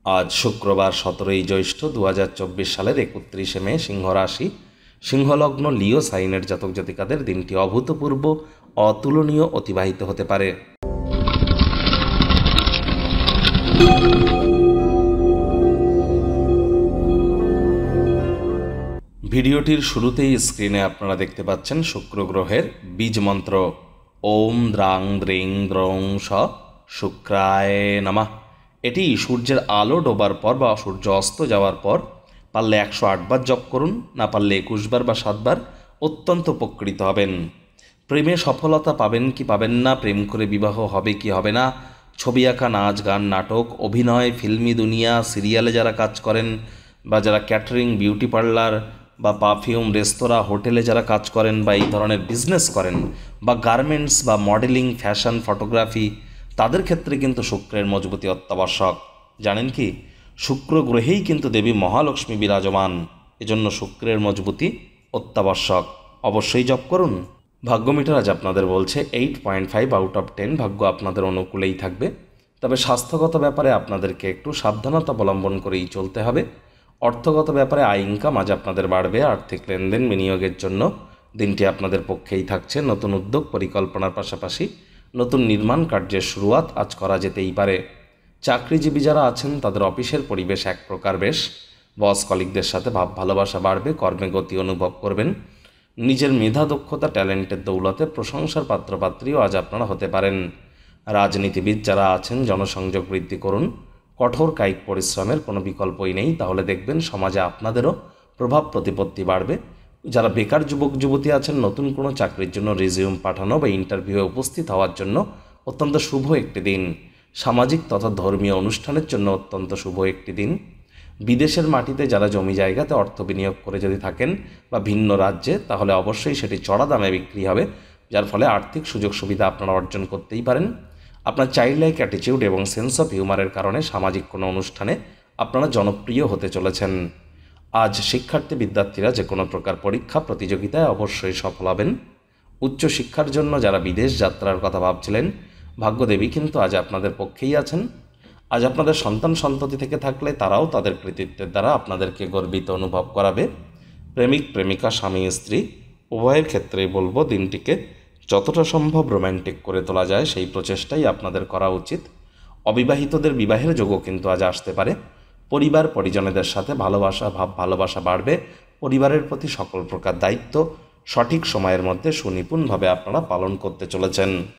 আজ শুক্রবার 17ই জ্যৈষ্ঠ 2024 সালের 31শে মে, সিংহ রাশি, সিংহলগ্ন, লিও সাইনের জাতক জাতিকাদের দিনটি অভূতপূর্ব, অতুলনীয় অতিবাহিত হতে পারে। ভিডিওটির শুরুতেই স্ক্রিনে আপনারা দেখতে পাচ্ছেন শুক্র গ্রহের বীজ মন্ত্র ওম দ্রাং দ্রিং দ্রং স শুক্রায় নমঃ। এটি সূর্যের আলো ডোবার পর বা সূর্য অস্ত যাওয়ার পর পারলে 108 বার জপ করুন, না পারলে 21 বার বা 7 বার। অত্যন্ত উপকৃত হবেন। প্রেমে সফলতা পাবেন কি পাবেন না, প্রেম করে বিবাহ হবে কি হবে না, ছবি আঁকা, নাচ গান, নাটক, অভিনয়, ফিল্মি দুনিয়া, সিরিয়ালে যারা কাজ করেন বা যারা ক্যাটারিং, বিউটি পার্লার বা পারফিউম, রেস্তোরাঁ, হোটেলে যারা কাজ করেন বা এই ধরনের বিজনেস করেন বা গার্মেন্টস বা মডেলিং, ফ্যাশন, ফটোগ্রাফি, তাদের ক্ষেত্রে কিন্তু শুক্রের মজবুতি অত্যাবশ্যক। জানেন কি, শুক্র গ্রহেই কিন্তু দেবী মহালক্ষ্মী বিরাজমান। এজন্য শুক্রের মজবুতি অত্যাবশ্যক। অবশ্যই জপ করুন। ভাগ্য মিটার আজ আপনাদের বলছে 8.5 আউট অফ 10 ভাগ্য আপনাদের অনুকূলেই থাকবে। তবে স্বাস্থ্যগত ব্যাপারে আপনাদেরকে একটু সাবধানতা অবলম্বন করেই চলতে হবে। অর্থগত ব্যাপারে আয় ইনকাম আজ আপনাদের বাড়বে। আর্থিক লেনদেন, বিনিয়োগের জন্য দিনটি আপনাদের পক্ষেই থাকছে। নতুন উদ্যোগ পরিকল্পনার পাশাপাশি নতুন নির্মাণ কার্যের শুরুয়াত আজ করা যেতেই পারে। চাকরিজীবী যারা আছেন তাদের অফিসের পরিবেশ এক প্রকার বেশ। বস কলিগদের সাথে ভাব ভালোবাসা বাড়বে। কর্মে গতি অনুভব করবেন। নিজের মেধা, দক্ষতা, ট্যালেন্টের দৌলতে প্রশংসার পাত্রপাত্রীও আজ আপনারা হতে পারেন। রাজনীতিবিদ যারা আছেন জনসংযোগ বৃদ্ধি করুন। কঠোর কায়িক পরিশ্রমের কোনো বিকল্পই নেই, তাহলে দেখবেন সমাজে আপনাদেরও প্রভাব প্রতিপত্তি বাড়বে। যারা বেকার যুবক যুবতী আছেন, নতুন কোনো চাকরির জন্য রিজিউম পাঠানো বা ইন্টারভিউয়ে উপস্থিত হওয়ার জন্য অত্যন্ত শুভ একটি দিন। সামাজিক তথা ধর্মীয় অনুষ্ঠানের জন্য অত্যন্ত শুভ একটি দিন। বিদেশের মাটিতে যারা জমি জায়গাতে অর্থ বিনিয়োগ করে যদি থাকেন বা ভিন্ন রাজ্যে, তাহলে অবশ্যই সেটি চড়া দামে বিক্রি হবে, যার ফলে আর্থিক সুযোগ সুবিধা আপনারা অর্জন করতেই পারেন। আপনার চাইল্ড লাইক অ্যাটিটিউড এবং সেন্স অফ হিউমারের কারণে সামাজিক কোনো অনুষ্ঠানে আপনারা জনপ্রিয় হতে চলেছেন। আজ শিক্ষার্থী বিদ্যার্থীরা যে কোনো প্রকার পরীক্ষা প্রতিযোগিতায় অবশ্যই সফল হবেন। উচ্চশিক্ষার জন্য যারা বিদেশ যাত্রার কথা ভাবছিলেন, ভাগ্যদেবী কিন্তু আজ আপনাদের পক্ষেই আছেন। আজ আপনাদের সন্তান সন্ততি থেকে থাকলে তারাও তাদের কৃতিত্বের দ্বারা আপনাদেরকে গর্বিত অনুভব করাবে। প্রেমিক প্রেমিকা, স্বামী স্ত্রী উভয়ের ক্ষেত্রেই বলবো দিনটিকে যতটা সম্ভব রোম্যান্টিক করে তোলা যায় সেই প্রচেষ্টাই আপনাদের করা উচিত। অবিবাহিতদের বিবাহের যোগও কিন্তু আজ আসতে পারে। পরিবার পরিজনেদের সাথে ভালোবাসা বাড়বে। পরিবারের প্রতি সকল প্রকার দায়িত্ব সঠিক সময়ের মধ্যে সুনিপুণভাবে আপনারা পালন করতে চলেছেন।